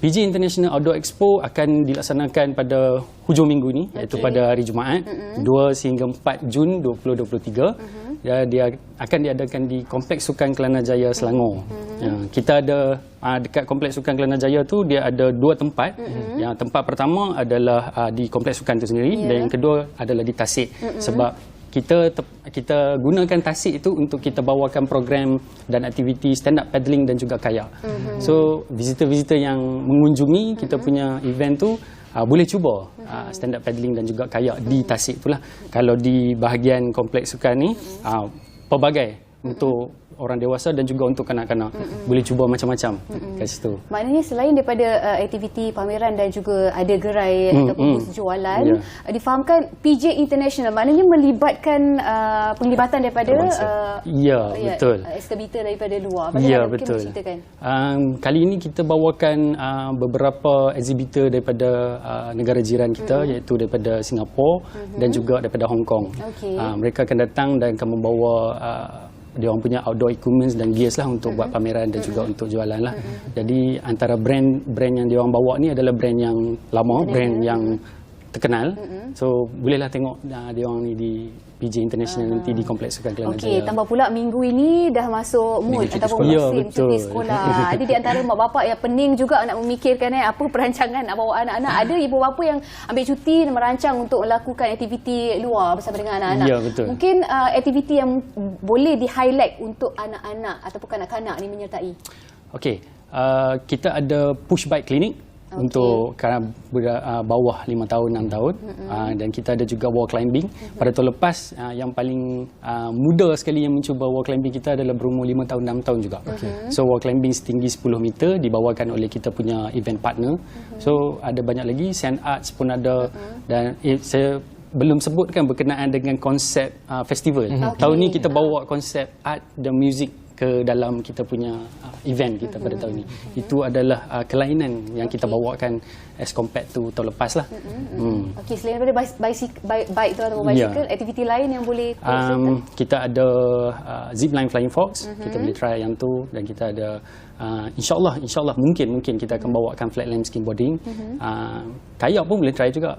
PJ International Outdoor Expo akan dilaksanakan pada hujung minggu ni, iaitu pada hari Jumaat 2 sehingga 4 Jun 2023. Dia akan diadakan di Kompleks Sukan Kelana Jaya, Selangor. Kita ada dekat Kompleks Sukan Kelana Jaya tu dia ada 2 tempat. Yang tempat pertama adalah di Kompleks Sukan itu sendiri, dan yang kedua adalah di Tasik. Sebab kita gunakan Tasik itu untuk kita bawakan program dan aktiviti stand up paddling dan juga kayak. So visitor-visitor yang mengunjungi kita punya event tu boleh cuba stand up paddling dan juga kayak di Tasik itulah. Kalau di bahagian kompleks sukan ni pelbagai untuk orang dewasa dan juga untuk kanak-kanak. Boleh cuba macam-macam kat situ. Maknanya selain daripada aktiviti pameran dan juga ada gerai ataupun bus jualan, difahamkan PJ International maknanya melibatkan penglibatan daripada betul. Exhibitor daripada luar. Betul. Kali ini kita bawakan beberapa exhibitor daripada negara jiran kita, iaitu daripada Singapura dan juga daripada Hong Kong. Mereka akan datang dan akan membawa dia orang punya outdoor equipment dan gears lah untuk buat pameran dan juga untuk jualan lah. Jadi antara brand yang dia orang bawa ni adalah brand yang lama, brand yang terkenal. So bolehlah tengok dia orang ni di PJ International nanti di Kompleks Sukan Kelana Jaya. Tambah pula minggu ini dah masuk mood ataupun musim cuti sekolah. Jadi di antara mak bapak yang pening juga nak memikirkan apa perancangan nak bawa anak-anak. Ada ibu bapa yang ambil cuti dan merancang untuk melakukan aktiviti luar bersama dengan anak-anak. Mungkin aktiviti yang boleh di-highlight untuk anak-anak ataupun kanak-kanak ni menyertai. Kita ada push bike clinic untuk bawah 5 tahun, 6 tahun. Dan kita ada juga wall climbing. Pada tahun lepas, yang paling muda sekali yang mencuba wall climbing kita adalah berumur 5 tahun, 6 tahun juga. So wall climbing setinggi 10 meter dibawakan oleh kita punya event partner. So ada banyak lagi, sand arts pun ada. Dan saya belum sebutkan berkenaan dengan konsep festival. Tahun ni kita bawa konsep art dan music ke dalam kita punya event kita pada tahun ini. Itu adalah kelainan yang kita bawakan as compared to tahun lepas lah. Selain daripada bike tu ataupun bicycle, aktiviti lain yang boleh kita ada zipline flying fox, kita boleh try yang tu, dan kita ada InsyaAllah mungkin kita akan bawakan flatland skimboarding. Kayak pun boleh try juga.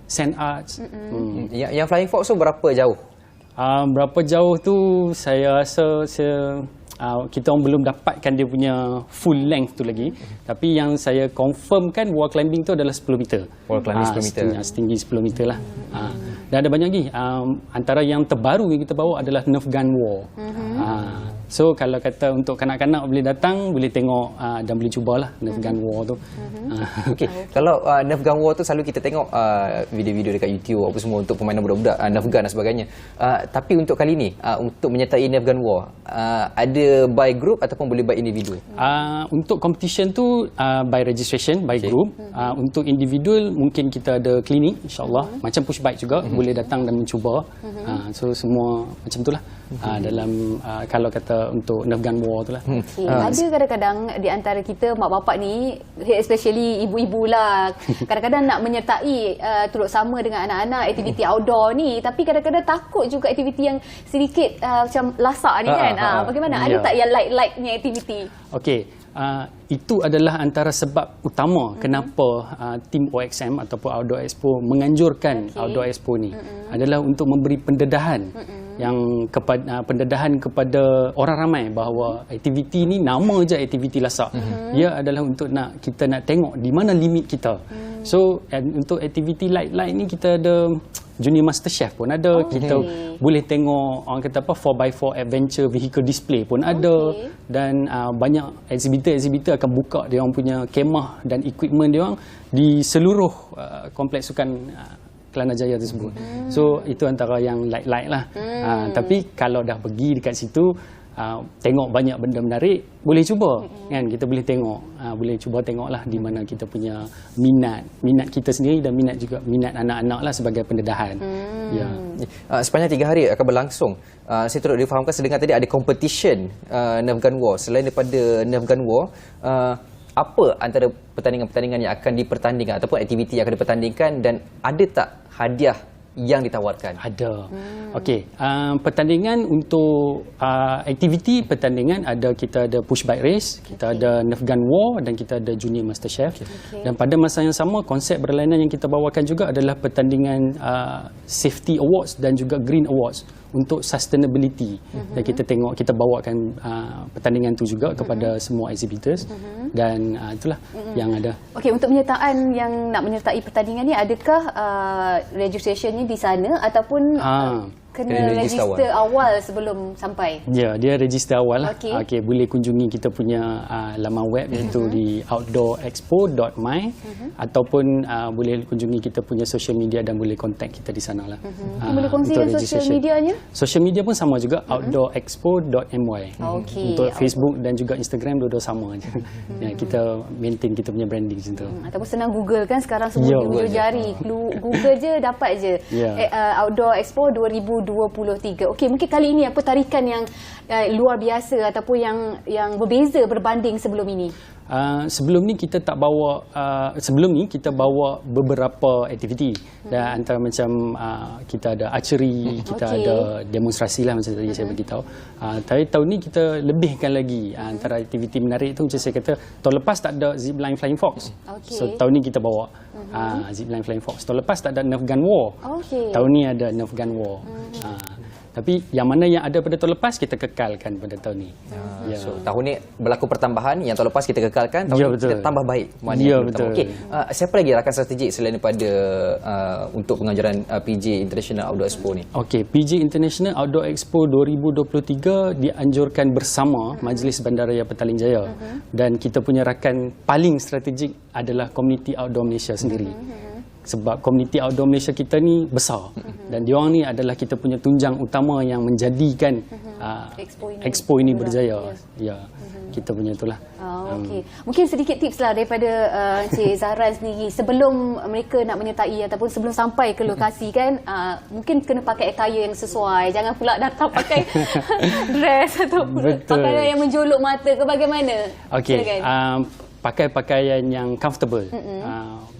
Sand arts. Yang flying fox tu berapa jauh? Berapa jauh tu saya rasa kita orang belum dapatkan dia punya full length tu lagi. Tapi yang saya confirmkan wall climbing tu adalah 10 meter. Wall climbing 10 meter. Setinggi 10 meter lah. Dan ada banyak lagi. Antara yang terbaru yang kita bawa adalah Nerf gun wall. So kalau kata untuk kanak-kanak boleh datang, boleh tengok dan boleh cubalah Nerf gun wall tu. Okey, kalau Nerf gun war tu selalu kita tengok video-video dekat YouTube apa semua untuk permainan budak-budak, Nerf gun dan sebagainya. Tapi untuk kali ni untuk menyertai Nerf gun war, ada by group ataupun boleh by individu? Untuk competition tu by registration, by group. Untuk individual mungkin kita ada klinik insya-Allah, macam push bike juga boleh datang dan mencuba. So semua macam itulah. Dalam kalau kata untuk Nerf gun war tu lah. Ada kadang-kadang di antara kita mak bapak ni, especially ibu-ibu lah, kadang-kadang nak menyertai turut sama dengan anak-anak aktiviti outdoor ni, tapi kadang-kadang takut juga aktiviti yang sedikit macam lasak ni kan. Bagaimana? Ada tak yang light-lightnya aktiviti? Okey, itu adalah antara sebab utama kenapa tim OXM ataupun Outdoor Expo menganjurkan Outdoor Expo ni adalah untuk memberi pendedahan yang pendedahan kepada orang ramai bahawa aktiviti ni nama je aktiviti lasak. Ia adalah untuk kita nak tengok di mana limit kita. So untuk aktiviti light ni kita ada Junior Master Chef pun ada. Kita boleh tengok orang kata apa 4x4 adventure vehicle display pun ada. Dan banyak exhibitor akan buka dia orang punya kemah dan equipment dia orang di seluruh kompleks sukan Kelana Jaya tersebut. So itu antara yang light lah. Tapi kalau dah pergi dekat situ tengok banyak benda menarik, boleh cuba kan, kita boleh tengok, boleh cuba tengoklah di mana kita punya minat kita sendiri dan minat anak-anak lah sebagai pendedahan. Sepanjang 3 hari akan berlangsung. Saya turut difahamkan sedengar tadi ada competition Nerf gun war. Selain daripada Nerf gun war, apa antara pertandingan-pertandingan yang akan dipertandingkan ataupun aktiviti yang akan dipertandingkan, dan ada tak hadiah yang ditawarkan? Ada. Okey, pertandingan untuk aktiviti pertandingan kita ada push bike race, kita ada Nerf gun war dan kita ada Junior Master Chef. Dan pada masa yang sama konsep berlainan yang kita bawakan juga adalah pertandingan Safety Awards dan juga Green Awards untuk sustainability. Dan kita bawakan pertandingan tu juga kepada semua exhibitors. Dan itulah yang ada. Okey, untuk penyertaan yang nak menyertai pertandingan ni, adakah registrationnya di sana ataupun kena register awal sebelum sampai? Ya, dia register awal lah. Okey, boleh kunjungi kita punya laman web iaitu di outdoorexpo.my ataupun boleh kunjungi kita punya social media dan boleh contact kita di sana lah. Boleh kongsikan social medianya? Social media pun sama juga, outdoorexpo.my. Untuk Facebook dan juga Instagram dua-dua sama je. Kita maintain kita punya branding macam tu. Ataupun senang Google kan sekarang, semua di ujung jari. Google je dapat je. Outdoor Expo 2023. Okey, mungkin kali ini apa tarikan yang luar biasa ataupun yang berbeza berbanding sebelum ini? Sebelum ni kita tak bawa kita bawa beberapa aktiviti. Dan antara macam kita ada archery, kita ada demonstrasi lah macam tadi saya beritahu. Tapi tahun ni kita lebihkan lagi. Antara aktiviti menarik tu macam saya kata, tahun lepas tak ada zipline flying fox. So tahun ni kita bawa zipline flying fox. Tahun lepas tak ada Nerf gun war. Tahun ni ada Nerf gun war. Tapi yang mana yang ada pada tahun lepas kita kekalkan pada tahun ni. So tahun ni berlaku pertambahan, yang tahun lepas kita kekalkan, tahun ni kita tambah baik. Betul. Okey, siapa lagi rakan strategik selain daripada untuk penganjuran PJ International Outdoor Expo ni? Okey, PJ International Outdoor Expo 2023 dianjurkan bersama Majlis Bandaraya Petaling Jaya. Dan kita punya rakan paling strategik adalah Komuniti Outdoor Malaysia sendiri. Sebab komuniti outdoor Malaysia kita ni besar dan diorang ni adalah kita punya tunjang utama yang menjadikan Expo ini berjaya. Kita punya itulah. Okey. Mungkin sedikit tips lah daripada Encik Zahran sendiri sebelum mereka nak menyertai ataupun sebelum sampai ke lokasi kan, mungkin kena pakai attire yang sesuai. Jangan pula datang pakai dress ataupun pakaian yang menjolok mata ke bagaimana? Okey. Pakai pakaian yang comfortable.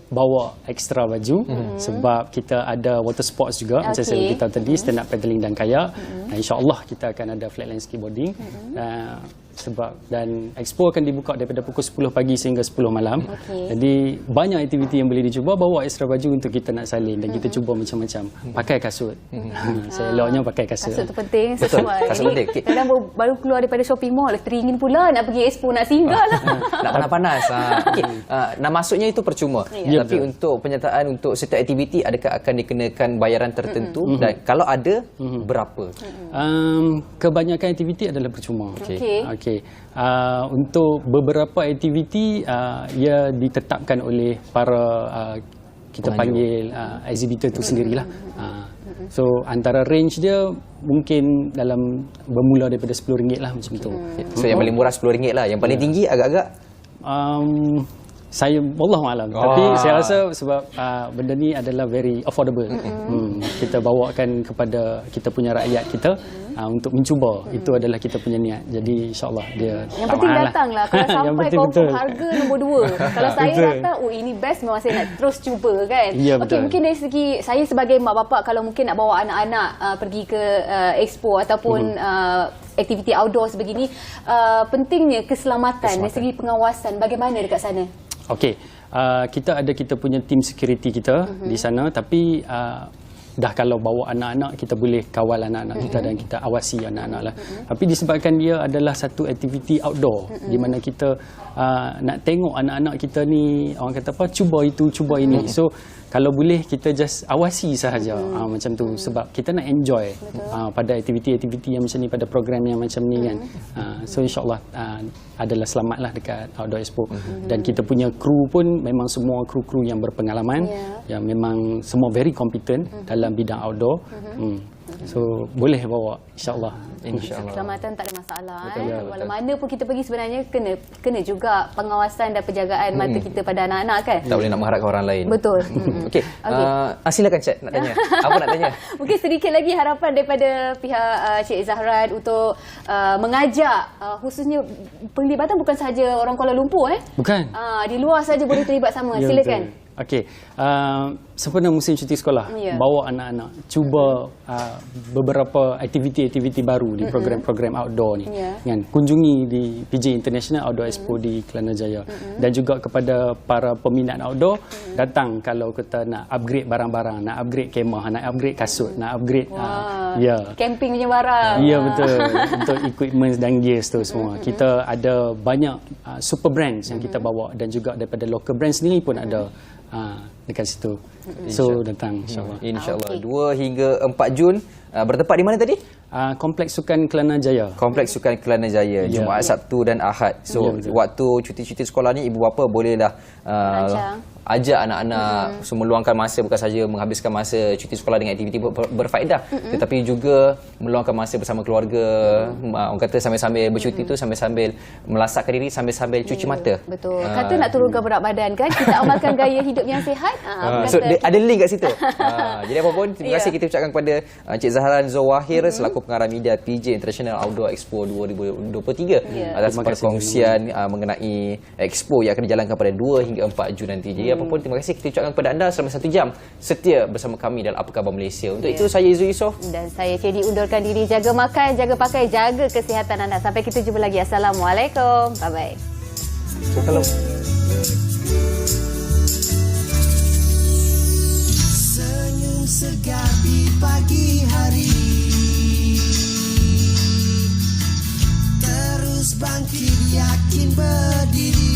bawa ekstra baju sebab kita ada water sports juga macam saya beritahu tadi, stand up paddling dan kayak. InsyaAllah kita akan ada flatland skateboarding. Sebab dan expo akan dibuka daripada pukul 10 pagi sehingga 10 malam. Jadi banyak aktiviti yang boleh dicuba. Bawa ekstra baju untuk kita nak salin dan kita cuba macam-macam. Pakai kasut. Saya eloknya pakai kasut. Kasut tu penting. Betul, kasut penting. Kadang baru keluar daripada shopping mall, teringin pula nak pergi expo, nak singgah lah. Nak panas-panas. Nak masuknya itu percuma. Tapi untuk penyertaan untuk setiap aktiviti, adakah akan dikenakan bayaran tertentu? Dan kalau ada, berapa? Kebanyakan aktiviti adalah percuma. Okey. Untuk beberapa aktiviti ia ditetapkan oleh para kita panggil exhibitor tu sendirilah. So antara range dia mungkin dalam bermula daripada RM10 lah macam tu. So yang paling murah RM10 lah. Yang paling tinggi agak-agak saya wallahualam, tapi saya rasa sebab benda ni adalah very affordable. Kita bawakan kepada kita punya rakyat kita untuk mencuba. Itu adalah kita punya niat. Jadi insyaAllah dia yang penting datanglah. Kalau sampai confirm harga nombor 2. Kalau saya datang, ini best, memang saya nak terus cuba kan. Okey, mungkin dari segi saya sebagai mak bapak, kalau mungkin nak bawa anak-anak pergi ke expo ataupun aktiviti outdoor sebegini, pentingnya keselamatan dari segi pengawasan bagaimana dekat sana? Okey, kita punya tim security kita di sana, tapi dah kalau bawa anak-anak, kita boleh kawal anak-anak kita dan kita awasi anak-anak lah. Tapi disebabkan dia adalah satu aktiviti outdoor di mana kita nak tengok anak-anak kita ni, orang kata apa, cuba itu, cuba ini. So kalau boleh kita just awasi sahaja macam tu, sebab kita nak enjoy pada aktiviti-aktiviti yang macam ni, pada program yang macam ni kan. So insyaAllah adalah selamatlah dekat Outdoor Expo. Dan kita punya kru pun memang semua kru-kru yang berpengalaman, yang memang semua very competent dalam bidang outdoor. So boleh bawa insyaAllah. Keselamatan tak ada masalah. Walau mana pun kita pergi sebenarnya kena juga pengawasan dan penjagaan mata kita pada anak-anak kan. Tak boleh nak mengharapkan orang lain. Betul. Okey. Silakan Cik nak tanya. Apa nak tanya? Mungkin sedikit lagi harapan daripada pihak Cik Zahran untuk mengajak khususnya penglibatan bukan sahaja orang Kuala Lumpur Bukan. Di luar saja boleh terlibat sama. Ya, silakan. Betul. Okey. Sempena musim cuti sekolah, bawa anak-anak cuba beberapa aktiviti-aktiviti baru di program-program outdoor ni. Kan, kunjungi di PJ International Outdoor Expo di Kelana Jaya. Dan juga kepada para peminat outdoor, datang kalau kita nak upgrade barang-barang, nak upgrade kemah, nak upgrade kasut, nak upgrade camping punya barang. Ya, betul. Untuk equipment dan gears tu semua. Kita ada banyak super brands yang kita bawa, dan juga daripada local brands sendiri pun ada dekat situ. So datang insyaAllah. InsyaAllah. 2 hingga 4 Jun. Bertempat di mana tadi? Kompleks Sukan Kelana Jaya. Kompleks Sukan Kelana Jaya. Jumaat, Sabtu dan Ahad. So waktu cuti-cuti sekolah ni, ibu bapa bolehlah ajak anak-anak meluangkan masa, bukan saja menghabiskan masa cuti sekolah dengan aktiviti berfaedah, tetapi juga meluangkan masa bersama keluarga. Orang kata sambil-sambil bercuti tu, sambil-sambil melasakkan diri, sambil-sambil cuci mata. Betul. Kata nak turunkan berat badan kan, kita amalkan gaya hidup yang sihat. So ada link kat situ. Jadi apa pun, terima kasih kita ucapkan kepada Cik Zahran Zawahir selaku pengarah media PJ International Outdoor Expo 2023 atas perkongsian mengenai expo yang akan dijalankan pada 2 hingga 4 Jun nanti. Jadi apapun, terima kasih kita ucapkan kepada anda selama 1 jam setia bersama kami dalam Apa Khabar Malaysia. Untuk itu saya Izul Yusof dan saya Cedi undurkan diri. Jaga makan, jaga pakai, jaga kesihatan anda. Sampai kita jumpa lagi. Assalamualaikum. Bye bye. Kalau senyum segar di pagi hari, terus bangkit yakin berdiri.